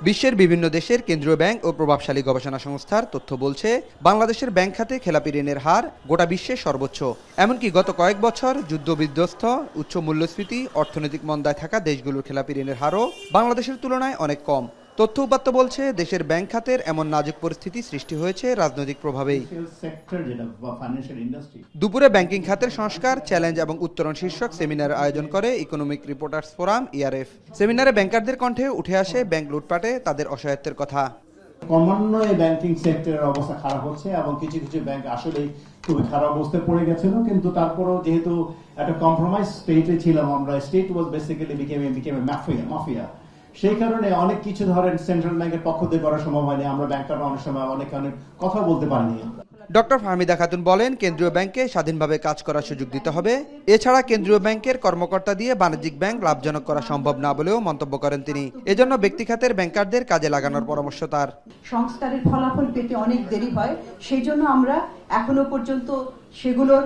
বিশ্বের বিভিন্ন দেশের কেন্দ্রীয় ব্যাংক ও প্রভাবশালী গবেষণা সংস্থার তথ্য বলছে, বাংলাদেশের ব্যাংক খাতে খেলাপি ঋণের হার গোটা বিশ্বের সর্বোচ্চ। এমনকি গত কয়েক বছর যুদ্ধবিধ্বস্ত, উচ্চ মূল্যস্ফীতি, অর্থনৈতিক মন্দায় থাকা দেশগুলোর খেলাপি ঋণের হারও বাংলাদেশের তুলনায় অনেক কম। তথ্য উপাত্ত বলছে, দেশের ব্যাংক খাতের এমন নাজুক পরিস্থিতি সৃষ্টি হয়েছে রাজনৈতিক প্রভাবেই। দুপুরে ব্যাংকিং খাতের সংস্কার, চ্যালেঞ্জ এবং উত্তরণ শীর্ষক সেমিনার আয়োজন করে ইকোনমিক রিপোর্টার্স ফোরাম ইআরএফ। সেমিনারে ব্যাংকারদের কণ্ঠে উঠে আসে ব্যাংক লুটপাটে তাদের অসহায়ত্বের কথা। ক্রমান্বয়ে ব্যাংকিং সেক্টরের অবস্থা খারাপ হচ্ছে এবং কিছু কিছু ব্যাংক আসলে খুবই খারাপ অবস্থায় পড়ে গেছিল, কিন্তু তারপরেও যেহেতু একটা কম্প্রোমাইজ স্টেটে ছিলাম আমরা, state was basically became mafia. সেই কারণে অনেক কিছু ধরেন সেন্ট্রাল ব্যাংকের পক্ষ থেকে করা সম্ভব হয়নি, আমরা ব্যাংকাররা অনেক সময় অনেক কথা বলতে পারিনি। ডক্টর ফাহমিদা খাতুন বলেন, কেন্দ্রীয় ব্যাংকে স্বাধীনভাবে কাজ করার সুযোগ দিতে হবে। এছাড়া কেন্দ্রীয় ব্যাংকের কর্মকর্তা দিয়ে বাণিজ্যিক ব্যাংক লাভজনক করা সম্ভব না বলেও মন্তব্য করেন তিনি। এজন্য ব্যক্তি খাতের ব্যাংকারদের কাজে লাগানোর পরামর্শ তার। সংস্কারের ফলাফল পেতে অনেক দেরি হয়, সেই জন্য আমরা এখনো পর্যন্ত সেগুলোর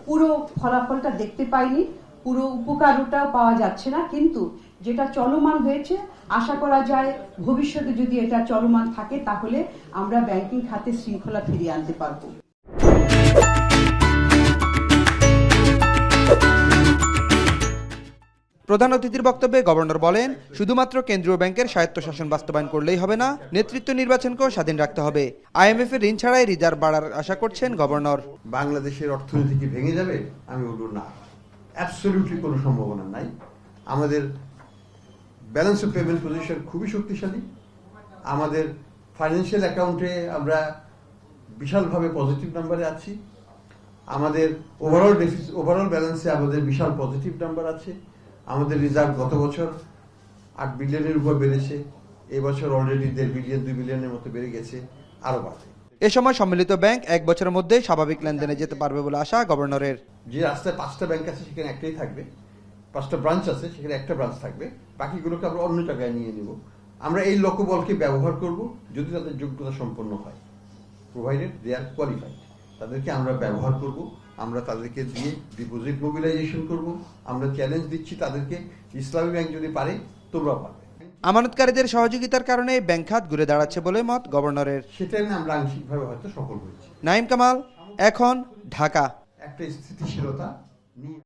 পুরো ফলাফলটা দেখতে পাইনি, পুরো উপকারটাও পাওয়া যাচ্ছে না। কিন্তু যেটা চলমান হয়েছে, আশা করা যায় ভবিষ্যতে যদি এটা চলমান থাকে তাহলে আমরা ব্যাংকিং খাতে শৃঙ্খলা ফিরিয়ে আনতে পারব। প্রধান অতিথির বক্তব্যে গভর্নর বলেন, শুধুমাত্র কেন্দ্রীয় ব্যাংকের স্বায়ত্তশাসন বাস্তবায়ন করলেই হবে না, নেতৃত্ব নির্বাচনকেও স্বাধীন রাখতে হবে। আইএমএফ এর ঋণ ছাড়াই রিজার্ভ বাড়ার আশা করছেন গভর্নর। বাংলাদেশের অর্থনীতি কি ভেঙে যাবে? আমি বলবো না, অ্যাবসলিউটলি কোনো সম্ভাবনা নাই। আমাদের ব্যালেন্স অফ পেমেন্ট পজিশন খুবই শক্তিশালী। আমাদের ফাইন্যান্সিয়াল অ্যাকাউন্টে আমরা বিশালভাবে পজিটিভ নাম্বারে আছি। আমাদের ওভারঅল ব্যালেন্সে আমাদের বিশাল পজিটিভ নাম্বার আছে। আমাদের রিজার্ভ গত বছর 8 বিলিয়নের উপর বেড়েছে, এবছর অলরেডি 1.5 বিলিয়ন 2 বিলিয়নের মতো বেড়ে গেছে, আরো বাড়বে। এ সময় সম্মিলিত ব্যাংক 1 বছরের মধ্যে স্বাভাবিক লেনদেনে যেতে পারবে বলে আশা গভর্নরের। যে রাস্তায় 5টা ব্যাংক আছে সেখানে একটাই থাকবে, 5টা ব্রাঞ্চ আছে সেখানে একটা ব্রাঞ্চ থাকবে, বাকিগুলোকে আমরা অন্য জায়গায় নিয়ে নিব। আমরা এই লোকবলকে ব্যবহার করব যদি তাদের যোগ্যতা সম্পন্ন হয়, প্রোভাইডেড দে আর কোয়ালিফাইড, তাদেরকে আমরা ব্যবহার করব। আমরা তাদেরকে দিয়ে ডিপোজিট মোবিলাইজেশন করব। আমরা চ্যালেঞ্জ দিচ্ছি তাদেরকে, ইসলামী ব্যাংক যদি পারে তোমরাও পারবে। আমানতকারীদের সহযোগিতার কারণে ব্যাংক খাত ঘুরে দাঁড়াচ্ছে বলে মত গভর্নরের। সেটাই না আমরা আংশিকভাবে হয়তো সফল হয়েছি। নাঈম কামাল, এখন, ঢাকা। একটা স্থিতিশীলতা নিয়ে